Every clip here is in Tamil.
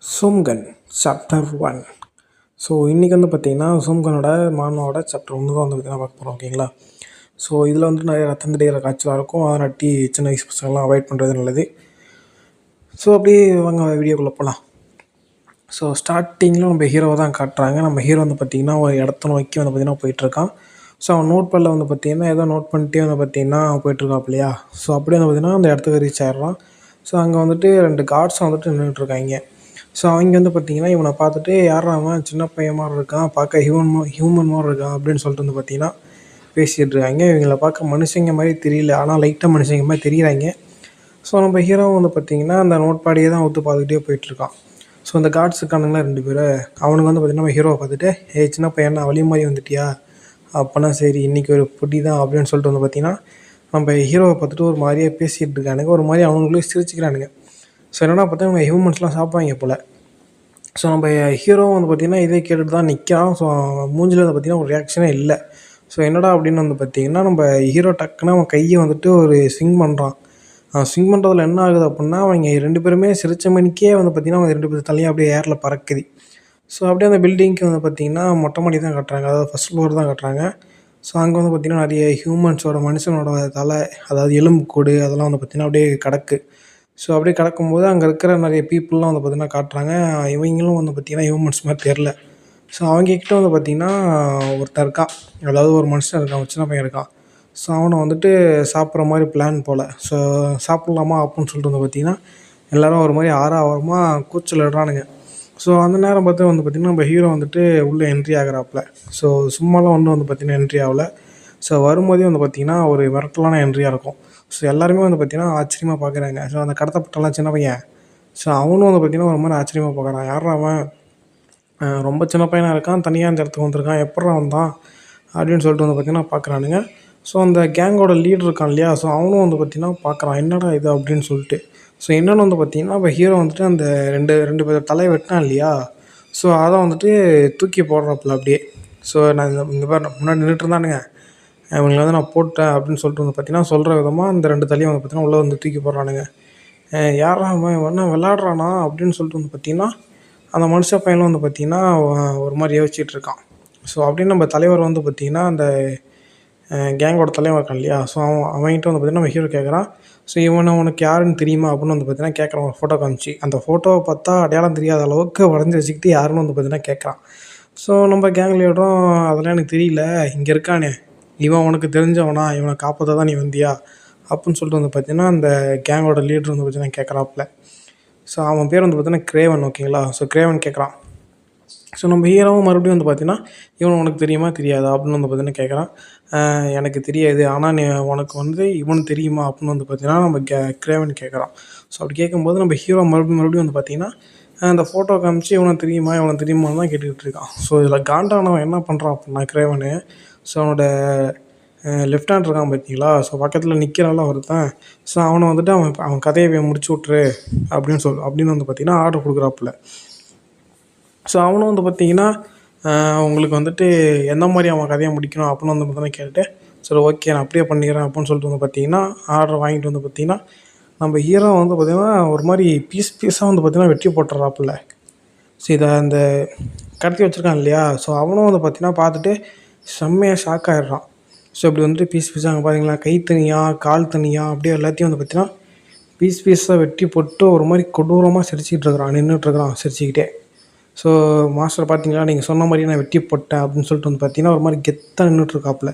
சோம்கன் சாப்டர் 1. ஸோ இன்றைக்கி வந்து பார்த்திங்கன்னா சோம்கனோட மாமாவோட சாப்டர் 1 தான் வந்து பார்த்திங்கன்னா பார்க்க போகிறோம். ஓகேங்களா? ஸோ இதில் வந்துட்டு நிறைய ரத்தம் தெரிகிற காய்ச்சலாக இருக்கும். அதை நட்டி சின்ன வயசு பசங்கள்லாம் அவாய்ட் பண்ணுறது நல்லது. ஸோ அப்படியே வாங்க வீடியோக்குள்ளே போகலாம். ஸோ ஸ்டார்டிங்கில் நம்ம ஹீரோவை தான் காட்டுறாங்க. நம்ம ஹீரோ வந்து பார்த்திங்கன்னா ஒரு இடத்த நோக்கி வந்து பார்த்திங்கன்னா போயிட்டுருக்கான். ஸோ அவன் நோட் பேடில் வந்து பார்த்திங்கன்னா ஏதோ நோட் பண்ணிட்டே வந்து பார்த்திங்கன்னா போயிட்டுருக்கான் இல்லையா? ஸோ அப்படியே வந்து பார்த்திங்கன்னா அந்த இடத்துக்கு ரீச் ஆகிடுறான். ஸோ அங்கே வந்துட்டு 2 கார்ட்ஸும் வந்துட்டு நின்றுட்டுருக்காங்க. ஸோ அவங்க வந்து பார்த்திங்கன்னா இவனை பார்த்துட்டு யாரா அவன் சின்ன பையன் மாதிரி இருக்கான், பார்க்க ஹியூமன் மாதிரி இருக்கான் அப்படின்னு சொல்லிட்டு வந்து பார்த்திங்கன்னா பேசிகிட்டு இருக்காங்க. இவங்கள பார்க்க மனுஷங்க மாதிரி தெரியல, ஆனால் லைட்டாக மனுஷங்க மாதிரி தெரியுறாங்க. ஸோ நம்ம ஹீரோவும் வந்து பார்த்திங்கன்னா அந்த நோட் பாடியே தான் ஒத்து பார்த்துக்கிட்டே போயிட்டுருக்கான். ஸோ அந்த கார்ட்ஸ் இருக்கானுங்களா 2 பேர், அவனுக்கு வந்து பார்த்திங்கன்னா நம்ம ஹீரோவை பார்த்துட்டு சின்ன பையனா வழி மாதிரி வந்துட்டியா, அப்போனா சரி இன்றைக்கி ஒரு பொடி தான் அப்படின்னு சொல்லிட்டு வந்து பார்த்திங்கன்னா நம்ம ஹீரோவை பார்த்துட்டு ஒரு மாதிரியே பேசிகிட்டு இருக்கானுங்க. ஒரு மாதிரி அவனுங்களே சிரிச்சுக்கிறானுங்க. ஸோ என்னென்னா பார்த்தா இவங்க ஹியூமன்ஸ்லாம் சாப்பிட்றாங்க போல். ஸோ நம்ம ஹீரோவும் வந்து பார்த்திங்கன்னா இதே கேட்டுட்டு தான் நிற்கான். ஸோ மூஞ்சில் வந்து பார்த்திங்கன்னா ஒரு ரியாக்ஷனே இல்லை. ஸோ என்னடா அப்படின்னு வந்து பார்த்திங்கன்னா நம்ம ஹீரோ டக்குன்னு அவன் கையை வந்துட்டு ஒரு ஸ்விங் பண்ணுறான். ஸ்விங் பண்ணுறதுல என்ன ஆகுது அப்படின்னா அவங்க 2 பேருமே சிரிச்ச மணிக்கே வந்து பார்த்திங்கன்னா அவங்க 2 பேர் தலையும் அப்படியே ஏரில் பறக்குது. ஸோ அப்படியே அந்த பில்டிங்க்கு வந்து பார்த்திங்கன்னா மொட்டை மாடி தான் கட்டுறாங்க, அதாவது ஃபஸ்ட் ஃப்ளோர் தான் கட்டுறாங்க. ஸோ அங்கே வந்து பார்த்திங்கன்னா நிறைய மனுஷனோட தலை, அதாவது எலும்பு கூடு அதெல்லாம் வந்து பார்த்திங்கன்னா அப்படியே கிடக்கு. ஸோ அப்படியே கிடக்கும்போது அங்கே இருக்கிற நிறைய பீப்புளெலாம் வந்து பார்த்திங்கன்னா காட்டுறாங்க. இவங்களும் வந்து பார்த்திங்கன்னா ஹியூமன்ஸ் மாதிரி தெரில. ஸோ அவங்கக்கிட்ட வந்து பார்த்திங்கன்னா ஒருத்தன் இருக்கான், அதாவது ஒரு மனுஷன் இருக்கான், ஒரு சின்ன பையன் இருக்கான். ஸோ அவனை வந்துட்டு சாப்பிட்ற மாதிரி பிளான் போல். ஸோ சாப்பிட்லாமா அப்படின்னு சொல்லிட்டு வந்து பார்த்திங்கன்னா எல்லோரும் ஒரு மாதிரி ஆரவாரமாக கூச்சல் இடுறானுங்க. ஸோ அந்த நேரம் பார்த்து வந்து பார்த்திங்கன்னா நம்ம ஹீரோ வந்துட்டு உள்ளே என்ட்ரி ஆகிறாப்புல. ஸோ சும்மாலாம் வந்து பார்த்திங்கன்னா என்ட்ரி ஆகலை. ஸோ வரும்போதே வந்து பார்த்திங்கன்னா ஒரு மிரட்டலான என்ட்ரியாக இருக்கும். ஸோ எல்லாருமே வந்து பார்த்திங்கன்னா ஆச்சரியமாக பார்க்குறாங்க. ஸோ அந்த கடத்தப்பட்டலாம் சின்ன பையன், ஸோ அவனும் வந்து பார்த்திங்கன்னா ஒரு மாதிரி ஆச்சரியமாக பார்க்குறான். யாரா அவன், ரொம்ப சின்ன பையனாக இருக்கான், தனியாக அந்த இடத்துக்கு வந்திருக்கான், எப்பட்றா வந்தான் அப்படின்னு சொல்லிட்டு வந்து பார்த்திங்கன்னா பார்க்குறானுங்க. ஸோ அந்த கேங்கோட லீடர் இருக்கான் இல்லையா, ஸோ அவனும் வந்து பார்த்திங்கன்னா பார்க்குறான் என்னடா இது அப்படின்னு சொல்லிட்டு. ஸோ என்னென்னு வந்து பார்த்திங்கன்னா இப்போ ஹீரோ வந்துட்டு அந்த ரெண்டு பேர் தலையை வெட்டினான் இல்லையா, ஸோ அதை வந்துட்டு தூக்கி போடுறாப்புல அப்படியே. ஸோ நான் இந்த பேர் முன்னாடி நின்றுட்டு இருந்தானுங்க, இவங்களை வந்து நான் போட்டேன் அப்படின்னு சொல்லிட்டு வந்து பார்த்திங்கன்னா சொல்கிற விதமாக அந்த 2 தலையும் வந்து பார்த்திங்கன்னா உள்ளே வந்து தூக்கி போடுறானுங்க. யாரா அவன் என்ன விளாட்றானா அப்படின்னு சொல்லிட்டு வந்து பார்த்திங்கன்னா அந்த மனுஷ பையனும் வந்து பார்த்திங்கன்னா ஒரு மாதிரி யோசிச்சுட்டு இருக்கான். ஸோ அப்படின்னு நம்ம தலைவர் வந்து பார்த்திங்கன்னா அந்த கேங்கோட தலைவர் இருக்கான் இல்லையா, ஸோ அவன்கிட்ட வந்து பார்த்திங்கன்னா நம்ம ஹீரோ கேட்குறான். ஸோ இவனை உனக்கு யாருன்னு தெரியுமா அப்படின்னு வந்து பார்த்திங்கன்னா கேட்குறான். ஒரு ஃபோட்டோ காமிச்சு அந்த ஃபோட்டோவை பார்த்தா அடையாளம் தெரியாத அளவுக்கு வரைஞ்சி வச்சுக்கிட்டு யாருன்னு வந்து பார்த்திங்கன்னா கேட்குறான். ஸோ நம்ம கேங் லீடரும் அதெல்லாம் எனக்கு தெரியல, இங்கே இருக்கானே இவன் உனக்கு தெரிஞ்சவனா, இவனை காப்பாற்ற தான் நீ வந்தியா அப்படின்னு சொல்லிட்டு வந்து பார்த்திங்கன்னா அந்த கேங்கோட லீடர் வந்து பார்த்திங்கன்னா கேட்குறாப்புல. ஸோ அவன் பேர் வந்து பார்த்திங்கன்னா கிரேவன். ஓகேங்களா? ஸோ கிரேவன் கேட்குறான். ஸோ நம்ம ஹீரோவும் மறுபடியும் வந்து பார்த்திங்கன்னா இவன் உனக்கு தெரியுமா தெரியாதா அப்படின்னு வந்து பார்த்திங்கன்னா கேட்குறான். எனக்கு தெரியாது, ஆனால் நீ உனக்கு வந்து இவனு தெரியுமா அப்படின்னு வந்து பார்த்திங்கன்னா நம்ம கிரேவன் கேட்குறான். ஸோ அப்படி கேட்கும்போது நம்ம ஹீரோ மறுபடியும் வந்து பார்த்திங்கன்னா அந்த ஃபோட்டோ காமிச்சு இவனுக்கு தெரியுமான்னு தான் கேட்டுக்கிட்டு இருக்கான். ஸோ இதில் காண்டானவன் என்ன பண்ணுறான் அப்படின்னா கிரேவனு, ஸோ அவனோட லெஃப்ட் ஹேண்ட் இருக்கான் பார்த்தீங்களா, ஸோ பக்கத்தில் நிற்கிறான்ல ஒருத்தன், ஸோ அவனை வந்துட்டு அவன் கதையை முடிச்சு விட்ரு அப்படின்னு வந்து பார்த்திங்கன்னா ஆர்டர் கொடுக்குறாப்புல. ஸோ அவனும் வந்து பார்த்திங்கன்னா உங்களுக்கு வந்துட்டு எந்த மாதிரி அவன் கதையை முடிக்கணும் அப்படின்னு வந்து பார்த்தீங்கன்னா கேட்டுட்டு சரி ஓகே நான் அப்படியே பண்ணிக்கிறேன் அப்படின்னு சொல்லிட்டு வந்து பார்த்திங்கன்னா ஆர்டர் வாங்கிட்டு வந்து பார்த்திங்கன்னா நம்ம ஹீரோ வந்து பார்த்திங்கன்னா ஒரு மாதிரி பீஸாக வந்து பார்த்திங்கன்னா வெட்டி போட்டுறாப்புல. ஸோ இதை அந்த கடத்தி வச்சுருக்கான் இல்லையா, ஸோ அவனும் வந்து பார்த்திங்கன்னா பார்த்துட்டு செம்மையாக ஷாக் ஆகிடுறான். ஸோ இப்படி வந்துட்டு பீஸாக அங்கே பார்த்தீங்களா, கை தனியாக கால் தனியாக அப்படியே எல்லாத்தையும் வந்து பார்த்திங்கன்னா பீஸாக வெட்டி போட்டு ஒரு மாதிரி கொடூரமாக நின்றுட்டுருக்குறான் சிரிச்சுக்கிட்டே. ஸோ மாஸ்டர் பார்த்தீங்களா, நீங்கள் சொன்ன மாதிரி நான் வெட்டி போட்டேன் அப்படின்னு சொல்லிட்டு வந்து பார்த்திங்கன்னா ஒரு மாதிரி கெத்தாக நின்றுட்டுருக்காப்புல.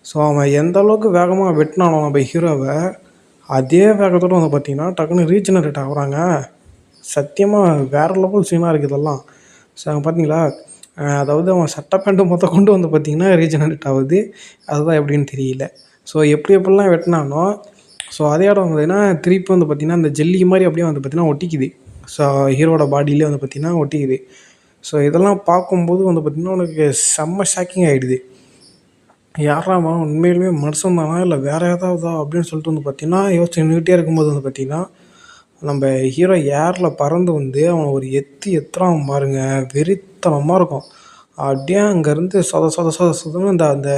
ஸோ அவன் எந்த அளவுக்கு வேகமாக வெட்டினாலும் நம்ம ஹீரோவை அதே வேகத்தோடு வந்து பார்த்திங்கன்னா டக்குன்னு ரீஜெனரேட் ஆகுறாங்க. சத்தியமாக வேறு லெவல் சீனாக இருக்குது இதெல்லாம். ஸோ அவன் பார்த்தீங்களா, அதாவது அவன் சட்டை பேண்ட்டு கொண்டு வந்து பார்த்திங்கன்னா ரீஜெனரேட் ஆகுது. அதுதான் எப்படின்னு தெரியல. ஸோ எப்படிலாம் வெட்டினானோ ஸோ அதே இடம் வந்து பார்த்திங்கன்னா திருப்பி வந்து பார்த்திங்கன்னா அந்த ஜெல்லி மாதிரி அப்படியே வந்து பார்த்திங்கன்னா ஒட்டிக்குது. ஸோ ஹீரோட பாடியிலே வந்து பார்த்திங்கன்னா ஒட்டிக்குது. ஸோ இதெல்லாம் பார்க்கும்போது வந்து பார்த்திங்கன்னா உனக்கு செம்ம ஷாக்கிங் ஆகிடுது. யாராமா உண்மையிலுமே மனுஷன் தானா இல்லை வேறு ஏதாவதா அப்படின்னு சொல்லிட்டு வந்து பார்த்திங்கன்னா யோசிச்சு நின்றுக்கிட்டே இருக்கும்போது வந்து பார்த்திங்கன்னா நம்ம ஹீரோ ஏரில் பறந்து வந்து அவனை ஒரு எத்துறான் பாருங்க, வெறித்தனமாக இருக்கும். அப்படியே அங்கேருந்து சொதன்னு அந்த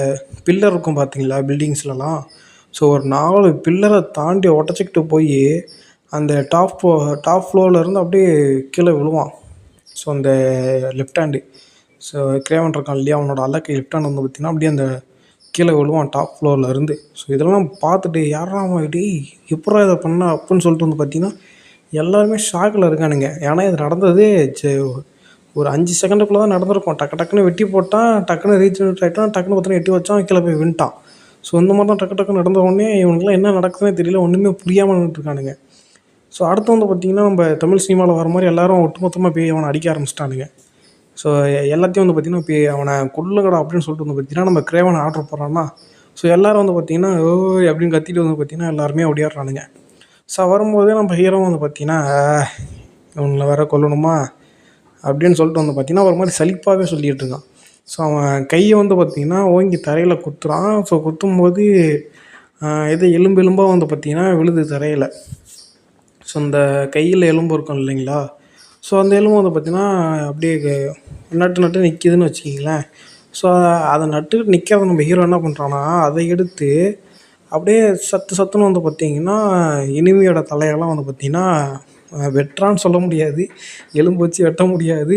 பில்லர் இருக்கும் பார்த்தீங்களா பில்டிங்ஸ்லலாம், ஸோ ஒரு 4 பில்லரை தாண்டி உடச்சிக்கிட்டு போய் அந்த டாப் ஃப்ளோர்லேருந்து அப்படியே கீழே விழுவான். ஸோ அந்த லெஃப்ட் ஹேண்டு, ஸோ கிரேவன் இருக்கான் இல்லையா, அவனோட அல்லக்கை லெஃப்ட் ஹேண்ட் வந்து பார்த்திங்கன்னா அப்படியே அந்த கீழே விழுவான் டாப் ஃப்ளோரில் இருந்து. ஸோ இதெல்லாம் பார்த்துட்டு யாரா அவன் டேய் எப்பட்றா இதை பண்ணா அப்புடின்னு சொல்லிட்டு வந்து பார்த்திங்கன்னா எல்லாருமே ஷாக்கில் இருக்கானுங்க. ஏன்னா இது நடந்தது ஒரு 5 செகண்டுக்குள்ளே தான் நடந்திருக்கும். டக்குன்னு வெட்டி போட்டான், டக்குன்னு ரீஜெனரேட் ஆகிட்டான், டக்குன்னு பார்த்தீங்கன்னா எட்டி வச்சான், கீழே போய் வின்ட்டான். ஸோ இந்த மாதிரி தான் டக்குன்னு நடந்த உடனே இவனுக்குலாம் என்ன நடக்குதுன்னே தெரியல, ஒன்றுமே புரியாமல் நின்றுட்டுருக்கானுங்க. ஸோ அடுத்து வந்து பார்த்திங்கன்னா நம்ம தமிழ் சினிமாவில் வர மாதிரி எல்லோரும் ஒட்டுமொத்தமாக போய் அவனை அடிக்க ஆரம்பிச்சிட்டானுங்க. ஸோ எல்லாத்தையும் வந்து பார்த்திங்கன்னா இப்போ அவனை கொல்லுங்கடா அப்படின்னு சொல்லிட்டு வந்து பார்த்திங்கன்னா நம்ம கிரேவனை ஆர்டர் போடுறான்னா, ஸோ எல்லோரும் வந்து பார்த்திங்கன்னா ஓய் அப்படின்னு கத்திட்டு வந்து பார்த்திங்கன்னா எல்லாருமே ஓடியாடுறானுங்க. ஸோ வரும்போதே நம்ம ஹீரோ வந்து பார்த்திங்கன்னா இவனை வேற கொல்லணுமா அப்படின்னு சொல்லிட்டு வந்து பார்த்திங்கன்னா ஒரு மாதிரி சலிப்பாகவே சொல்லிகிட்டு இருக்கான். ஸோ அவன் கையை வந்து பார்த்திங்கன்னா ஓங்கி தரையில் குத்துறான். ஸோ குத்தும்போது எது எலும்பாக வந்து பார்த்திங்கன்னா விழுது தரையில். ஸோ அந்த கையில் எலும்பு இருக்கும் இல்லைங்களா, ஸோ அந்த எலும்பு வந்து பார்த்திங்கன்னா அப்படியே நட்டு நிற்கிதுன்னு வச்சுக்கிங்களேன். ஸோ அதை நட்டுக்கிட்டு நிற்கிறத நம்ம ஹீரோ என்ன பண்ணுறான்னா அதை எடுத்து அப்படியே சத்துன்னு வந்து பார்த்திங்கன்னா எனிமியோட தலையெல்லாம் வந்து பார்த்திங்கன்னா வெட்டுறான்னு சொல்ல முடியாது, எலும்பு வச்சு வெட்ட முடியாது,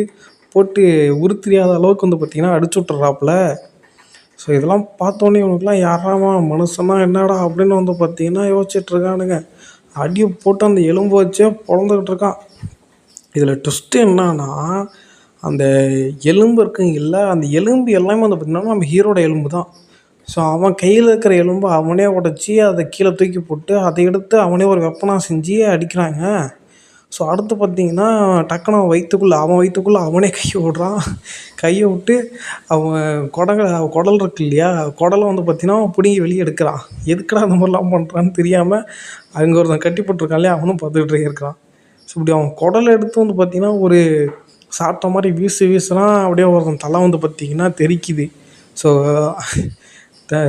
போட்டு உருத்தெரியாத அளவுக்கு வந்து பார்த்திங்கன்னா அடிச்சு விட்டுறாப்புல. ஸோ இதெல்லாம் பார்த்தோன்னே இவனுக்குலாம் யாராமா மனுஷனா என்னடா அப்படின்னு வந்து பார்த்திங்கன்னா யோசிச்சுட்ருக்கானுங்க. அடியை போட்டு அந்த எலும்பு வச்சே பொழந்துக்கிட்டு இருக்கான். இதில் ட்விஸ்ட்டு என்னன்னா அந்த எலும்பு இருக்குங்கல்ல, அந்த எலும்பு எல்லாமே வந்து பார்த்திங்கன்னா நம்ம ஹீரோட எலும்பு தான். ஸோ அவன் கையில் இருக்கிற எலும்பை அவனே உடச்சி அதை கீழே தூக்கி போட்டு அதை எடுத்து அவனே ஒரு வெப்பனாக செஞ்சு அடிக்கிறாங்க. ஸோ அடுத்து பார்த்திங்கன்னா டக்குன்னு அவன் வயிற்றுக்குள்ளே அவனே கையை விட்றான். கையை விட்டு அவன் குடல் இருக்கு இல்லையா, குடலை வந்து பார்த்திங்கன்னா அவன் பிடுங்கி வெளியே எடுக்கிறான். எதுக்குடா அந்த மாதிரிலாம் பண்ணுறான்னு தெரியாமல் அங்கே ஒருத்தன் கட்டி போட்டிருக்கான் இல்லையா, அவனும் பார்த்துக்கிட்டே இருக்கிறான். ஸோ இப்படி அவன் குடலை எடுத்து வந்து பார்த்திங்கன்னா ஒரு சாப்பிட்ட மாதிரி வீசுனா அப்படியே ஒருத்தன் தலை வந்து பார்த்திங்கன்னா தெரிக்குது. ஸோ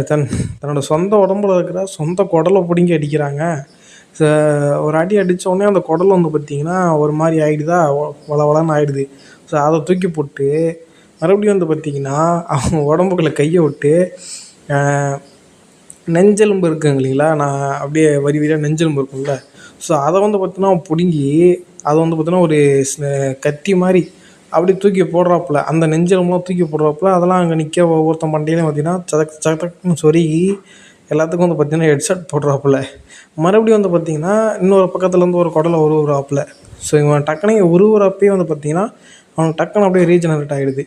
தன்னோட சொந்த உடம்புல இருக்கிற சொந்த குடலை பிடுங்கி அடிக்கிறாங்க. ஒரு அடி அடித்தோடனே அந்த குடல் வந்து பார்த்திங்கன்னா ஒரு மாதிரி ஆகிடுதா, வளவளன்னு ஆகிடுது. ஸோ அதை தூக்கி போட்டு மறுபடியும் வந்து பார்த்திங்கன்னா அவங்க உடம்புக்குள்ளே கையை விட்டு நெஞ்செலும்பு இருக்குங்க இல்லைங்களா, நான் அப்படியே வரியாக நெஞ்செலும்பு இருக்கும்ல, ஸோ அதை வந்து பார்த்திங்கன்னா பிடுங்கி அதை வந்து பார்த்திங்கன்னா ஒரு கத்தி மாதிரி அப்படி தூக்கி போடுறாப்புல, அந்த நெஞ்செலும்புலாம் தூக்கி போடுறாப்புல. அதெல்லாம் அங்கே நிற்க ஒவ்வொருத்தன் மண்டையிலையும் பார்த்திங்கன்னா சதக்குன்னு சொருகி எல்லாத்துக்கும் வந்து பார்த்திங்கன்னா ஹெட்செட் போடுறாப்புல. மறுபடியும் வந்து பார்த்திங்கன்னா இன்னொரு பக்கத்துலேருந்து ஒரு குடலை உருவுறாப்புல. ஸோ இவன் டக்குனு உருவுறப்பே வந்து பார்த்திங்கன்னா அவனுக்கு டக்குன்னு அப்படியே ரீஜெனரேட் ஆகிடுது.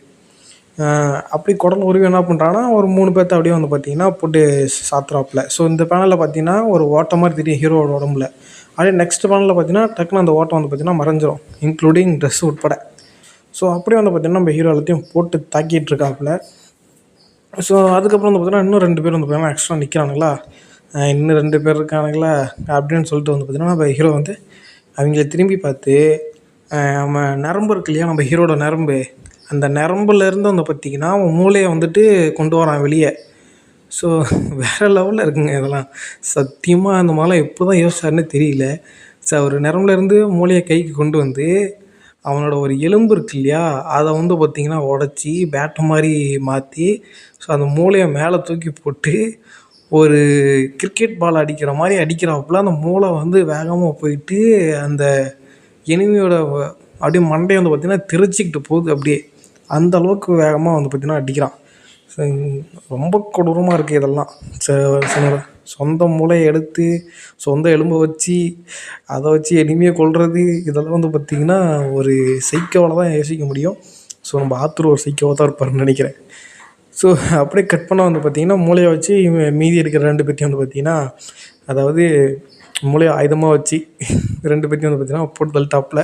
அப்படி குடல் உருவி என்ன பண்ணுறான்னா ஒரு 3 பேர்த்த அப்படியே வந்து பார்த்திங்கன்னா போட்டு சாத்துறாப்புல. ஸோ இந்த பேனலில் பார்த்திங்கன்னா ஒரு ஓட்டை மாதிரி தெரியும் ஹீரோவோட உடம்புல. அப்படியே நெக்ஸ்ட் பேனலில் பார்த்திங்கன்னா டக்குன்னு அந்த ஓட்டம் வந்து பார்த்திங்கன்னா மறைஞ்சிரும், இன்க்ளூடிங் ட்ரெஸ் உட்பட. ஸோ அப்படியே வந்து பார்த்திங்கன்னா நம்ம ஹீரோ எல்லாத்தையும் போட்டு தாக்கிட்டு இருக்காப்புல. ஸோ அதுக்கப்புறம் வந்து பார்த்திங்கன்னா இன்னும் 2 பேர் வந்து பார்த்திங்கன்னா எக்ஸ்ட்ரா நிற்கிறானுங்களா, இன்னும் 2 பேர் இருக்கானுங்களா அப்படின்னு சொல்லிட்டு வந்து பார்த்திங்கன்னா நம்ம ஹீரோ வந்து அவங்கள திரும்பி பார்த்து நம்ம நரம்பு இருக்கு இல்லையா, நம்ம ஹீரோட நரம்பு, அந்த நரம்புலேருந்து வந்து பார்த்திங்கன்னா அவன் மூளையை வந்துட்டு கொண்டு வரான் வெளியே. ஸோ வேறு லெவலில் இருக்குங்க இதெல்லாம். சத்தியமாக அந்த மாதிரிலாம் எப்போ தான் யோசிச்சாருன்னு தெரியல. ஸோ அவர் நரம்புலேருந்து மூளையை கைக்கு கொண்டு வந்து அவனோட ஒரு எலும்பு இருக்கு இல்லையா, அதை வந்து பார்த்திங்கன்னா உடச்சி பேட்டை மாதிரி மாற்றி, ஸோ அந்த மூளையை மேலே தூக்கி போட்டு ஒரு கிரிக்கெட் பால் அடிக்கிற மாதிரி அடிக்கிறாப்புல. அந்த மூளை வந்து வேகமாக போயிட்டு அந்த எனிமியோட அப்படியே மண்டையை வந்து பார்த்திங்கன்னா தெரிச்சிக்கிட்டு போகுது அப்படியே. அந்த அளவுக்கு வேகமாக வந்து பார்த்திங்கன்னா அடிக்கிறான். ரொம்ப கொடூரமாக இருக்குது இதெல்லாம். சொந்த மூளையை எடுத்து சொந்த எலும்பை வச்சு அதை வச்சு எனிமையை கொல்றது, இதெல்லாம் வந்து பார்த்திங்கன்னா ஒரு சைக்கோவால் தான் யோசிக்க முடியும். ஸோ நம்ம ஆத்தர் ஒரு சைக்கோவாக தான் இருப்பாருன்னு நினைக்கிறேன். ஸோ அப்படியே கட் பண்ணால் வந்து பார்த்திங்கன்னா மூளையை வச்சு மீதி இருக்கிற 2 பேர்த்தையும் வந்து பார்த்திங்கன்னா, அதாவது மூளையை ஆயுதமாக வச்சு 2 பேர்த்தையும் வந்து பார்த்திங்கன்னா போட்டு தள்ளிட்டாப்புல.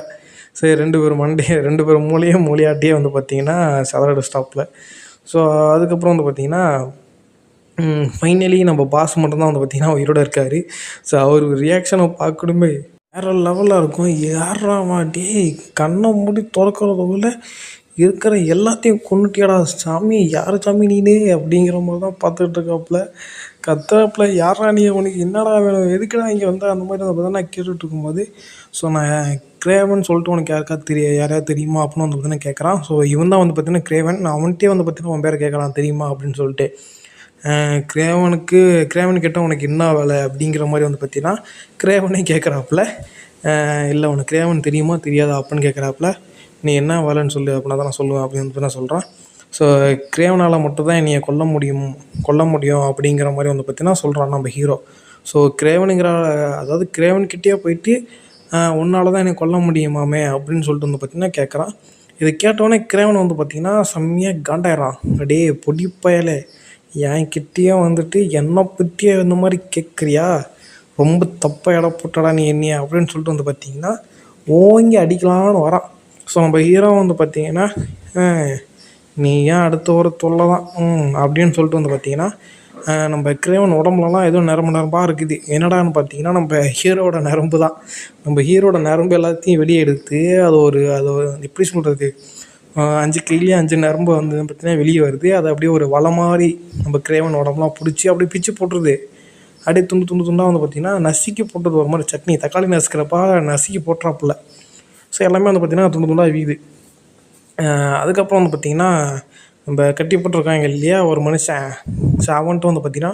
சரி 2 பேர் மண்டையை 2 பேர் மூளையாட்டியே வந்து பார்த்திங்கன்னா சதறடி ஸ்டாப்பில். ஸோ அதுக்கப்புறம் வந்து பார்த்திங்கன்னா ஃபைனலி நம்ம பாஸ் மட்டும்தான் வந்து பார்த்திங்கன்னா உயிரோட இருக்கார். ஸோ அவர் ரியாக்ஷனை பார்க்கணுமே வேறு லெவலில் இருக்கும். யாரா டேய் கண்ணை மூடி திறக்கிறதுக்குள்ளே இருக்கிற எல்லாத்தையும் கொண்டுட்டியாடா சாமி, யார் சாமி நீனே அப்படிங்கிற மாதிரி தான் பார்த்துக்கிட்டு இருக்காப்புல. கத்துறாப்புல, யாரா நீ, உனக்கு என்னடா வேணும், எதுக்குடா இங்கே வந்து அந்த மாதிரி வந்து நான் கேட்டுட்டு இருக்கும்போது, ஸோ நான் கிரேவன் சொல்லிட்டு உனக்கு யாரையாவது தெரியுமா அப்படின்னு வந்து பார்த்தீங்கன்னா கேட்குறான். ஸோ இவன் தான் வந்து பார்த்தீங்கன்னா கிரேவன். நான் அவன்கிட்டே வந்து பார்த்தீங்கன்னா உன் பேரை கேட்கலாம் தெரியுமா அப்படின்னு சொல்லிட்டு. கிரேவன் கிட்ட உனக்கு என்ன வேலை அப்படிங்கிற மாதிரி வந்து பார்த்தீங்கன்னா கிரேவனே கேட்குறாப்புல. இல்லை உனக்கு கிரேவன் தெரியுமா தெரியாதா அப்படின்னு கேட்குறாப்புல. நீ என்ன வேலைன்னு சொல்லு அப்படின்னா தான் நான் சொல்லுவேன் அப்படின்னு நான் சொல்கிறேன். ஸோ கிரேவனால் மட்டும்தான் என்னைய கொல்ல முடியும் அப்படிங்கிற மாதிரி வந்து பார்த்திங்கன்னா சொல்கிறான் நம்ம ஹீரோ. ஸோ கிரேவனுங்கிற அதாவது கிரேவன்கிட்டயே போயிட்டு உன்னால தான் என்னை கொல்ல முடியுமாமே அப்படின்னு சொல்லிட்டு வந்து பார்த்திங்கன்னா கேட்குறான். இதை கேட்டவொடனே கிரேவன் வந்து பார்த்திங்கன்னா செம்மையாக காண்டாயிடுறான். அப்படியே பொடிப்பயலே என் கிட்டேயே வந்துட்டு என்னை பற்றியே இந்த மாதிரி கேட்குறியா, ரொம்ப தப்பாக இட போட்டடா நீ என்னைய அப்படின்னு சொல்லிட்டு வந்து பார்த்திங்கன்னா ஓங்கி அடிக்கலான்னு வரான். ஸோ நம்ம ஹீரோ வந்து பார்த்திங்கன்னா நீ ஏன் அடுத்த ஒரு தொல்லை தான் அப்படின்னு சொல்லிட்டு வந்து பார்த்திங்கன்னா நம்ம கிரேவன் உடம்புலலாம் ஏதோ நரம்பாக இருக்குது. என்னடான்னு பார்த்தீங்கன்னா நம்ம ஹீரோட நரம்பு தான். நம்ம ஹீரோட நரம்பு எல்லாத்தையும் வெளியே எடுத்து அது எப்படி சொல்கிறது, 5 கையிலேயே 5 நரம்பு வந்து பார்த்திங்கன்னா வெளியே வருது. அது அப்படியே ஒரு வலை மாதிரி நம்ம கிரேவன் உடம்புலாம் பிடிச்சி அப்படியே பிச்சு போட்டுருது. அப்படியே துண்டாக வந்து பார்த்திங்கன்னா நசுக்கி போட்டுறது. ஒரு மாதிரி சட்னி தக்காளி நசுக்கிறப்பா நசுக்கி போட்டுறாப்புல. ஸோ எல்லாமே வந்து பார்த்திங்கன்னா துண்டாக வீது. அதுக்கப்புறம் வந்து பார்த்திங்கன்னா நம்ம கட்டி போட்டிருக்காங்க இல்லையா ஒரு மனுஷன். ஸோ அவன்ட்டு வந்து பார்த்திங்கன்னா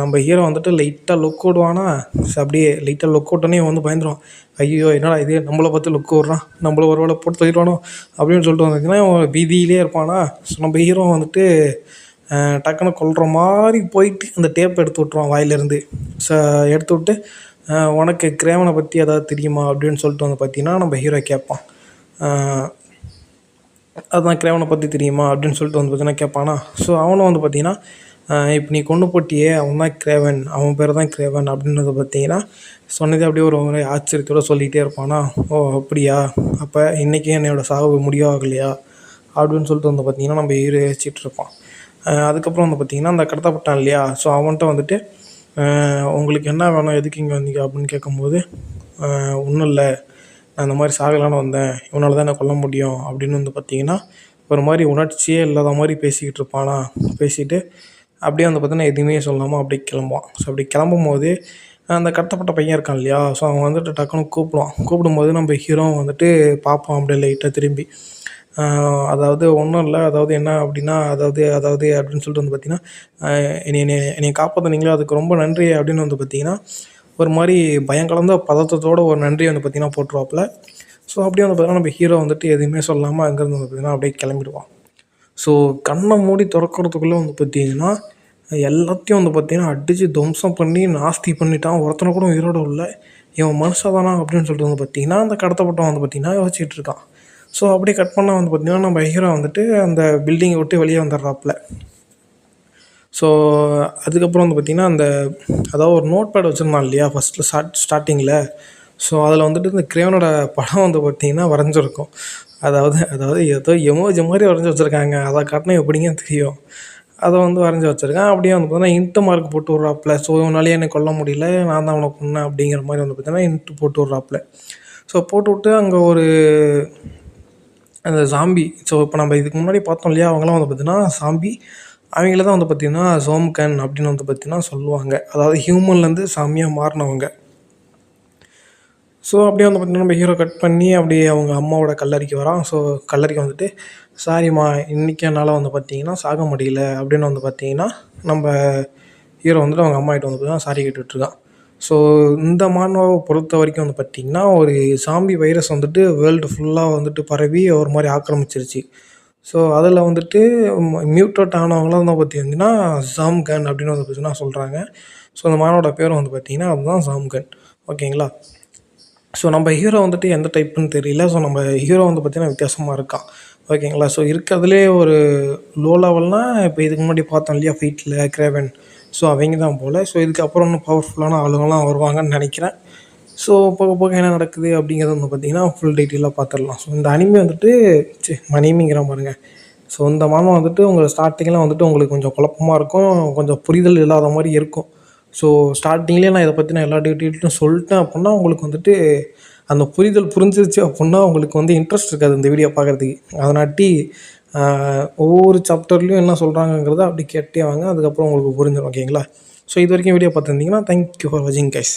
நம்ம ஹீரோ வந்துட்டு லைட்டாக லுக் விடுவானா. ஸோ அப்படியே லைட்டாக லுக் விட்டோன்னே வந்து பயந்துருவான். ஐயோ என்னடா இது நம்மளை பார்த்து லுக் விட்றான், நம்மளை ஒரு வேளை போட்டு தள்ளிடுவானோ அப்படின்னு சொல்லிட்டு வந்துட்டிங்கன்னா பீதியிலே இருப்பானா. ஸோ நம்ம ஹீரோ வந்துட்டு டக்குன்னு கொல்கிற மாதிரி போயிட்டு அந்த டேப் எடுத்து விட்ருவான் வாயிலேருந்து. ஸோ எடுத்து விட்டு உனக்கு கிரேவனை பற்றி ஏதாவது தெரியுமா அப்படின்னு சொல்லிட்டு வந்து பார்த்திங்கன்னா நம்ம ஹீரோ கேட்பான். அதுதான் கிரேவனை பற்றி தெரியுமா அப்படின்னு சொல்லிட்டு வந்து பார்த்தீங்கன்னா கேட்பானா. ஸோ அவனும் வந்து பார்த்திங்கன்னா இப்போ நீ கொண்டு போட்டியே அவன் தான் கிரேவன், அவன் பேர் தான் கிரேவன் அப்படின்றத பார்த்தீங்கன்னா சொன்னதே அப்படியே ஒரு ஆச்சரியத்தோடு சொல்லிகிட்டே இருப்பானா. ஓ அப்படியா, அப்போ இன்றைக்கி என்னோடய சாவு முடிவாகலையா அப்படின்னு சொல்லிட்டு வந்து பார்த்திங்கன்னா நம்ம யோசிச்சுட்டு இருப்பான். அதுக்கப்புறம் வந்து பார்த்திங்கன்னா அந்த கடத்தப்பட்டான் இல்லையா. ஸோ அவன்கிட்ட வந்துட்டு உங்களுக்கு என்ன வேணும், எதுக்கு இங்கே வந்தீங்க அப்படின்னு கேட்கும்போது ஒன்றும் இல்லை, நான் இந்த மாதிரி சாகலான்னு வந்தேன், இவனால் தான் என்னை கொல்ல முடியும் அப்படின்னு வந்து பார்த்திங்கன்னா ஒரு மாதிரி உணர்ச்சியே இல்லாத மாதிரி பேசிக்கிட்டு இருப்பானா. பேசிவிட்டு அப்படியே வந்து பார்த்தீங்கன்னா எதுவுமே சொல்லாமல் அப்படியே கிளம்புவான். ஸோ அப்படி கிளம்பும்போது அந்த கடத்தப்பட்ட பையன் இருக்கான் இல்லையா. ஸோ அவன் வந்துட்டு டக்குன்னு கூப்பிடும்போது நம்ம ஹீரோ வந்துட்டு பார்ப்பான் அப்படியே லைட்டாக திரும்பி. அதாவது ஒன்றும் இல்லை, அதாவது என்ன அப்படின்னா அதாவது அப்படின்னு சொல்லிட்டு வந்து பார்த்திங்கன்னா என்னை காப்பாற்றுனீங்களே அதுக்கு ரொம்ப நன்றி அப்படின்னு வந்து பார்த்திங்கன்னா ஒரு மாதிரி பயங்கலந்த பதற்றத்தோடு ஒரு நன்றி வந்து பார்த்திங்கன்னா போட்டுருவாப்புல. ஸோ அப்படியே வந்து பார்த்திங்கன்னா நம்ம ஹீரோ வந்துட்டு எதுவுமே சொல்லாமல் அங்கேருந்து வந்து பார்த்திங்கன்னா அப்படியே கிளம்பிடுவான். ஸோ கண்ணை மூடி திறக்கிறதுக்குள்ளே வந்து பார்த்திங்கன்னா எல்லாத்தையும் வந்து பார்த்திங்கன்னா அடித்து துவம்சம் பண்ணி நாஸ்தி பண்ணிட்டான். ஒருத்தனை கூட உயிரோடு இல்லை, இவன் மனுஷதானா அப்படின்னு சொல்லிட்டு வந்து பார்த்திங்கன்னா அந்த கடத்தப்பட்டவன் வந்து பார்த்திங்கன்னா யோசிச்சுட்டு இருக்கான். ஸோ அப்படியே கட் பண்ணால் வந்து பார்த்திங்கன்னா நம்ம ஹீரோ வந்துட்டு அந்த பில்டிங்கை விட்டு வெளியே வந்துடுறாப்புல. ஸோ அதுக்கப்புறம் வந்து பார்த்திங்கன்னா அதாவது ஒரு நோட் பேட் வச்சுருந்தான் இல்லையா ஃபஸ்ட்டில் ஸ்டார்டிங்கில். ஸோ அதில் வந்துட்டு இந்த கிரேவனோட படம் வந்து பார்த்திங்கன்னா வரைஞ்சிருக்கும். அதாவது ஏதோ எமோஜி மாதிரி வரைஞ்சி வச்சுருக்காங்க. அதை காட்டினா எப்படிங்க தெரியும், அதை வந்து வரைஞ்சி வச்சுருக்கேன். அப்படியே வந்து பார்த்தீங்கன்னா இன்ட்டு மார்க் போட்டு விட்றாப்புல. ஸோ இவனாலே என்னை கொல்ல முடியல, நான் தான் அவனை கொன்னேன் அப்படிங்கிற மாதிரி வந்து பார்த்திங்கன்னா இன்ட்டு போட்டு விட்றாப்புல. ஸோ போட்டு விட்டு அங்கே ஒரு அந்த சாம்பி. ஸோ இப்போ நம்ம இதுக்கு முன்னாடி பார்த்தோம் இல்லையா, அவங்களாம் வந்து பார்த்திங்கன்னா சாம்பி. அவங்கள தான் வந்து பார்த்திங்கன்னா சோம்கன் அப்படின்னு வந்து பார்த்திங்கன்னா சொல்லுவாங்க. அதாவது ஹியூமன்லேருந்து சாமியாக மாறினவங்க. ஸோ அப்படியே வந்து பார்த்திங்கன்னா நம்ம ஹீரோ கட் பண்ணி அப்படியே அவங்க அம்மாவோட கல்லறைக்கு வரான். ஸோ கல்லறைக்கு வந்துட்டு சாரிம்மா இன்றைக்கி என்னால் வந்து பார்த்திங்கன்னா சாக முடியல அப்படின்னு வந்து பார்த்திங்கன்னா நம்ம ஹீரோ வந்துட்டு அவங்க அம்மா கிட்ட வந்து பார்த்திங்கன்னா சாரி கேட்டுட்ருக்கான். ஸோ இந்த மானோவை பொறுத்த வரைக்கும் வந்து பார்த்திங்கன்னா ஒரு சாம்பி வைரஸ் வந்துட்டு வேர்ல்டு ஃபுல்லாக வந்துட்டு பரவி ஒரு மாதிரி ஆக்கிரமிச்சிருச்சு. ஸோ அதில் வந்துட்டு மியூட்டட் ஆனவங்களாம் வந்து பார்த்திங்கன்னா சாம்கன் அப்படின்னு வந்து பார்த்திங்கன்னா சொல்கிறாங்க. ஸோ அந்த மானோட பேரும் வந்து பார்த்திங்கன்னா அதுதான் சாம்கன். ஓகேங்களா. ஸோ நம்ம ஹீரோ வந்துட்டு எந்த டைப்புன்னு தெரியல. ஸோ நம்ம ஹீரோ வந்து பார்த்திங்கன்னா வித்தியாசமாக இருக்கான். ஓகேங்களா. ஸோ இருக்கிறதுலே ஒரு லோ லெவல்னால் இப்போ இதுக்கு முன்னாடி பார்த்தோம் இல்லையா ஃபைட்டில் கிரேவன். ஸோ அவங்க தான் போல். ஸோ இதுக்கப்புறம் இன்னும் பவர்ஃபுல்லான ஆளுங்கள்லாம் வருவாங்கன்னு நினைக்கிறேன். ஸோ போக போக என்ன நடக்குது அப்படிங்கிறது வந்து பார்த்திங்கன்னா ஃபுல் டீட்டெயிலாக பார்த்துடலாம். ஸோ இந்த அனிமி வந்துட்டு அனிமிங்கிற பாருங்க. ஸோ இந்த மாதம் வந்துட்டு உங்களுக்கு ஸ்டார்டிங்கில் வந்துட்டு உங்களுக்கு கொஞ்சம் குழப்பமாக இருக்கும், கொஞ்சம் புரிதல் இல்லாத மாதிரி இருக்கும். ஸோ ஸ்டார்டிங்லேயே நான் இதை பற்றின எல்லா டீட்டெயில்ஸும் சொல்லிட்டேன் அப்படின்னா உங்களுக்கு வந்துட்டு அந்த புரிதல் புரிஞ்சிருச்சு அப்படின்னா உங்களுக்கு வந்து இன்ட்ரெஸ்ட் இருக்காது இந்த வீடியோ பார்க்குறதுக்கு. அதனாட்டி ஒவ்வொரு சாப்டர்லேயும் என்ன சொல்கிறாங்கங்கிறத அப்படி கேட்டே வாங்க, அதுக்கப்புறம் உங்களுக்கு புரிஞ்சிடும். ஓகேங்களா. ஸோ இது வரைக்கும் வீடியோ பார்த்துருந்தீங்கன்னா தேங்க்யூ ஃபார் வாட்சிங் கைஸ்.